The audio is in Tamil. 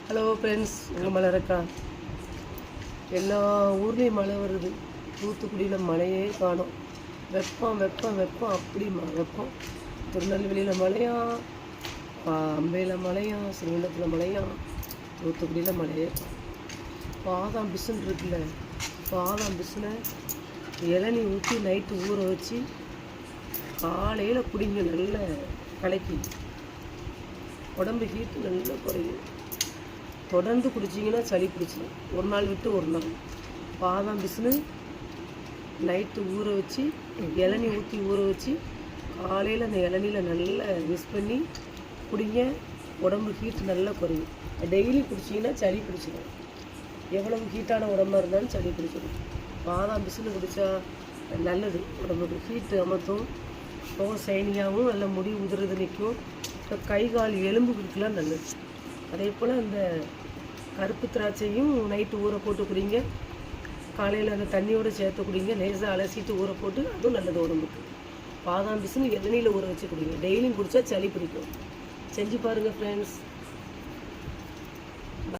ஹலோ ஃப்ரெண்ட்ஸ், உங்கள் மழை இருக்கா? எல்லா ஊர்லேயும் மழை வருது. தூத்துக்குடியில் மழையே காணும். வெப்பம் வெப்பம் வெப்பம், அப்படிமா வெப்பம். திருநெல்வேலியில் மழையா, அம்பையில் மழையா, ஸ்ரீவில்லத்தில் மழையா, தூத்துக்குடியில் மழையே காணும். பாதாம் பிசுன்னு இருக்குல்ல, பாதாம் பிசுனை இளநீ ஊற்றி நைட்டு ஊற வச்சு காலையில் குடிங்க. நல்ல கலக்கி உடம்பு ஹீட்டு நல்லா குறையும். தொடர்ந்து குடிச்சிங்கன்னா சளி பிடிச்சிடும். ஒரு நாள் விட்டு ஒரு நாள் பாதாம் பிசுன்னு நைட்டு ஊற வச்சு இளநீ ஊற்றி ஊற வச்சு காலையில் அந்த இளநியில் நல்லா மிக்ஸ் பண்ணி குடிங்க. உடம்பு ஹீட்டு நல்லா குறையும். டெய்லி குடிச்சிங்கன்னா சளி பிடிச்சிடும். எவ்வளவு ஹீட்டான உடம்பாக இருந்தாலும் சளி பிடிச்சிடும். பாதாம் பிசுன்னு குடித்தா நல்லது. உடம்புக்கு ஹீட்டு அமர்த்தும். முகம் சைனியாகவும் நல்ல முடி உதிர்றது நிற்கும். கை கால் எலும்புகளுக்கெல்லாம் நல்லது. அதே போல் அந்த கருப்பு திராட்சையும் நைட்டு ஊற போட்டு குடிங்க. காலையில் அந்த தண்ணியோடு சேர்த்து குடிங்க. லேசாக அலசிட்டு ஊற போட்டு, அதுவும் நல்லது உடம்புக்கு. பாதாம் பிசுன்னு இளநீல ஊற வச்சு குடிங்க. டெய்லியும் குடித்தா சளி பிடிக்கும். செஞ்சு பாருங்கள் ஃப்ரெண்ட்ஸ்.